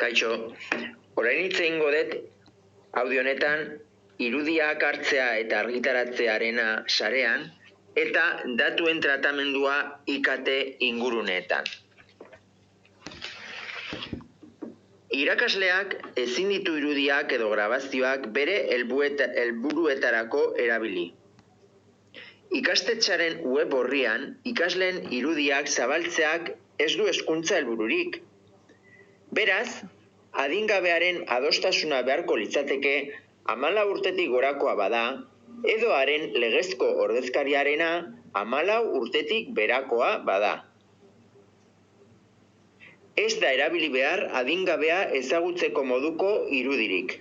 Kaixo, orain hitz egingo dut audio honetan irudiak hartzea eta argitaratzearena sarean eta datuen tratamendua IKT inguruneetan. Irakasleak ezin ditu irudiak edo grabazioak bere helburuetarako erabili. Ikastetxearen web orrian ikasleen irudiak zabaltzeak ez du hezkuntza helbururik. Beraz, adingabearen adostasuna beharko litzateke 14 urtetik gorakoa bada, edo haren legezko ordezkariarena 14 urtetik berakoa bada. Ez da erabili behar adingabea ezagutzeko moduko irudirik.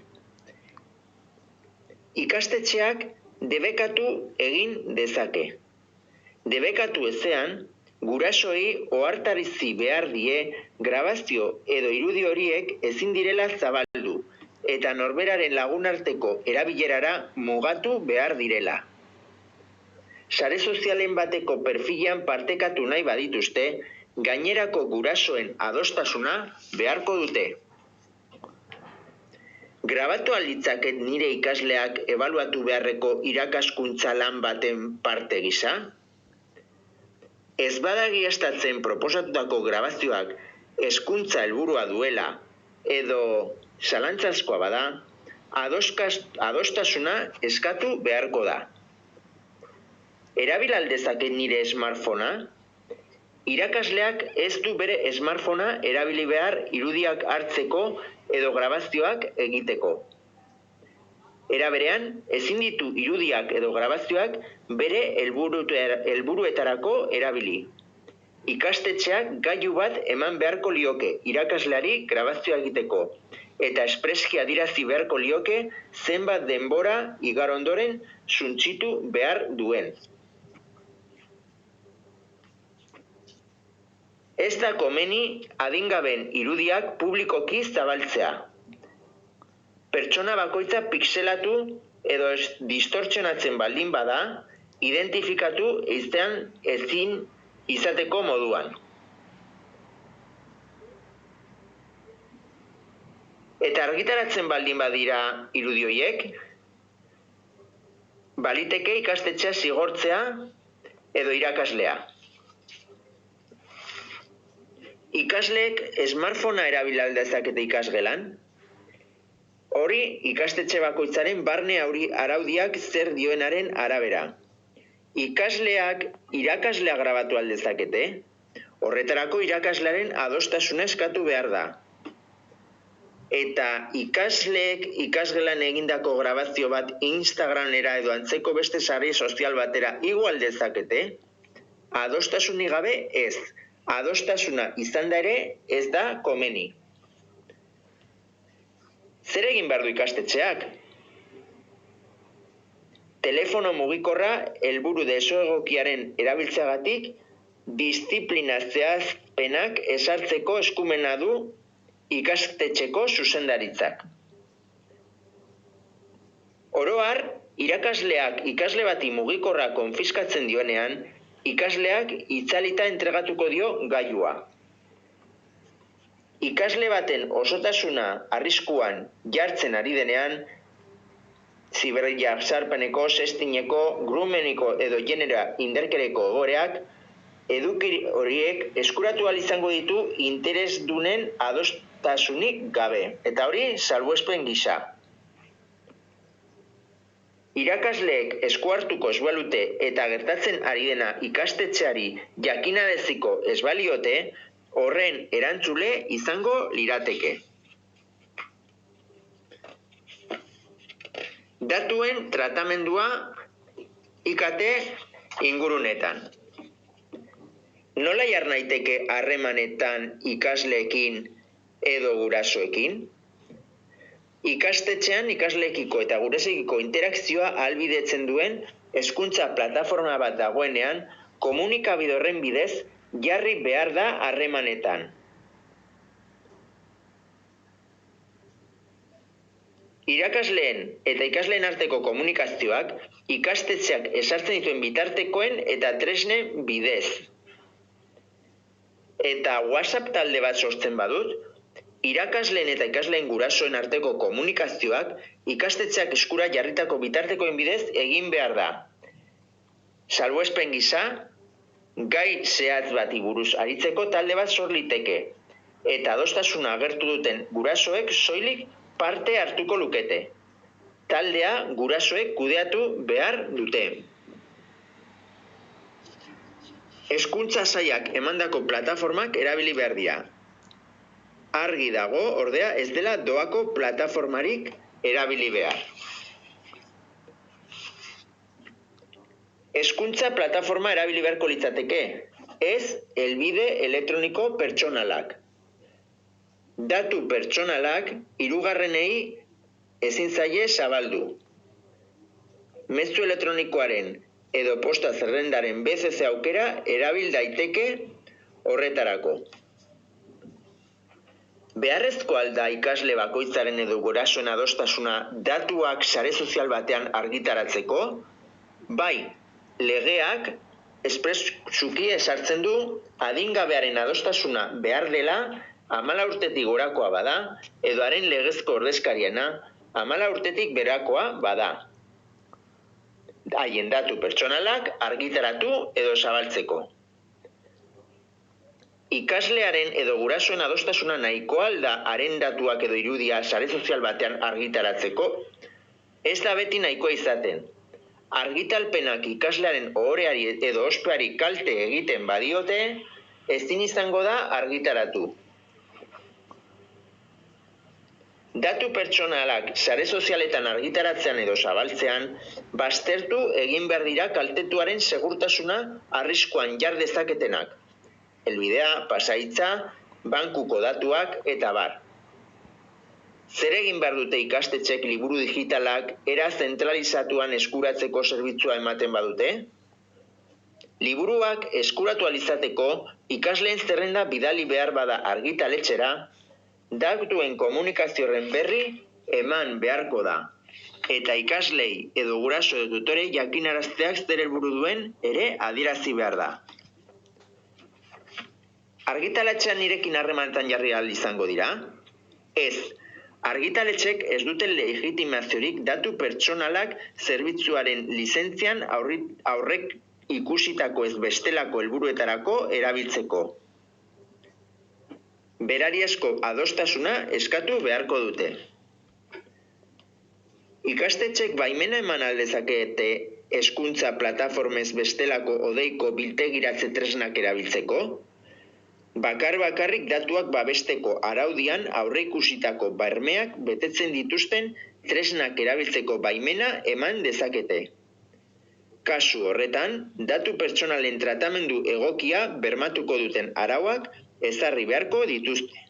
Ikastetxeak debekatu egin dezake. Debekatu ezean, gurasoei ohartarazi behar die grabazio edo irudi horiek ezin direla zabaldu eta norberaren lagunarteko erabilerara mugatu behar direla. Sare sozialen bateko perfilean partekatu nahi badituzte, gainerako gurasoen adostasuna beharko dute. Grabatu ahal ditzaket nire ikasleak ebaluatu beharreko irakaskuntza lan baten parte gisa? Ez bada egiaztatzen proposatutako grabazioak hezkuntza helburua duela edo zalantzazkoa bada, adostasuna eskatu beharko da. Erabil ahal dezaket nire smartphonea? Irakasleak ez du bere smartphonea erabili behar irudiak hartzeko edo grabazioak egiteko. Era berean, ezin ditu irudiak edo grabazioak bere helburuetarako erabili. Ikastetxeak gailu bat eman beharko lioke irakasleari grabazioa egiteko, eta espreski adierazi beharko lioke zenbat denbora igaro ondoren suntsitu behar duen. Ez da komeni adingaben irudiak publikoki zabaltzea. Pertsona bakoitza pixelatu edo distortzionatzen baldin bada, identifikatu ezin izateko moduan. Eta argitaratzen baldin badira irudi horiek, baliteke ikastetxea zigortzea edo irakaslea. Ikasleek smartphonea erabili ahal dezakete ikasgelan? Hori ikastetxe bakoitzaren barne araudiak zer dioenaren arabera. Ikasleak irakaslea grabatu ahal dezakete? Horretarako irakaslearen adostasuna eskatu behar da. Eta ikasleek ikasgelan egindako grabazio bat Instagramera edo antzeko beste sare sozial batera igo ahal dezakete? Adostasunik gabe ez. Adostasuna izan da ere ez da komeni. Zer egin behar du ikastetxeak? Telefono mugikorra helburu desegokiaren erabiltzeagatik diziplina zehazpenak ezartzeko eskumena du ikastetxeko zuzendaritzak. Oro har, irakasleak ikasle bati mugikorra konfiskatzen dioenean, ikasleak itzalita entregatuko dio gailua. Ikasle baten osotasuna arriskuan jartzen ari denean, ziberjazarpeneko, sextineko, groomeniko edo genera indarkereko egoerak, eduki horiek eskuratu ahal izango ditu interesdunen adostasunik gabe, eta hori salbuespen gisa. Irakasleek esku hartuko ez balute eta gertatzen ari dena ikastetxeari jakinaratziko ez baliote, horren erantzule izango lirateke. Datuen tratamendua IKT ingurunetan. Nola jar naiteke harremanetan ikasleekin edo gurasoekin? Ikastetxean ikasleekiko eta gurasoekiko interakzioa ahalbidetzen duen hezkuntza plataforma bat dagoenean, komunikabide horren bidez jarri behar da harremanetan. Irakasleen eta ikasleen arteko komunikazioak ikastetxeak ezartzen dituen bitartekoen eta tresnen bidez. Eta WhatsApp talde bat sortzen badut, Irakasleen eta ikasleen gurasoen arteko komunikazioak ikastetxeak eskura jarritako bitartekoen bidez egin behar da. Salbuespen gisa, gai zehatz bati buruz aritzeko talde bat sor liteke, eta adostasuna agertu duten gurasoek soilik parte hartuko lukete. Taldea gurasoek kudeatu behar dute. Hezkuntza sailak emandako plataformak erabili behar dira. Argi dago, ordea, ez dela doako plataformarik erabili behar. Hezkuntza plataforma erabili beharko litzateke, ez helbide elektroniko pertsonalak. Datu pertsonalak hirugarrenei ezin zaie zabaldu. Mezu elektronikoaren edo posta zerrendaren BCC aukera erabil daiteke horretarako. Beharrezko alda ikasle bakoitzaren edo gurasoen adostasuna datuak sare sozial batean argitaratzeko? Bai, legeak espresuki ezartzen du adingabearen adostasuna behar dela 14 urtetik gorakoa bada, edo haren legezko ordezkariena 14 urtetik berakoa bada. Haien datu pertsonalak argitaratu edo zabaltzeko. Ikaslearen edo gurasoen adostasuna nahikoa alda haren datuak edo irudia sare sozial batean argitaratzeko, ez da beti nahikoa izaten. Argitalpenak ikaslearen ohoreari edo ospeari kalte egiten badiote, ezin izango da argitaratu. Datu pertsonalak sare sozialetan argitaratzean edo zabaltzean, baztertu egin behar dira kaltetuaren segurtasuna arriskuan jar dezaketenak. Helbidea, pasahitza, bankuko datuak eta bar. Zer egin behar dute ikastetxek liburu digitalak era zentralizatuan eskuratzeko zerbitzua ematen badute? Liburuak eskuratu alizateko ikasleen zerrenda bidali behar bada argitaletxera, datuen komunikazioaren berri eman beharko da. Eta ikaslei edo guraso edo tutorei jakinarazteak zer helburu duen ere adierazi behar da. Argitaletxean nirekin harremantan jarri ahal izango dira? Ez, argitaletxek ez duten legitimaziorik datu pertsonalak zerbitzuaren lizentzian aurrek ikusitako ez bestelako helburuetarako erabiltzeko. Berariazko adostasuna eskatu beharko dute. Ikastetxek baimena eman aldezakete hezkuntza plataformez bestelako odeiko biltegiratze tresnak erabiltzeko? Bakarrik datuak babesteko araudian aurreikusitako bermeak betetzen dituzten tresnak erabiltzeko baimena eman dezakete. Kasu horretan, datu pertsonalen tratamendu egokia bermatuko duten arauak ezarri beharko dituzte.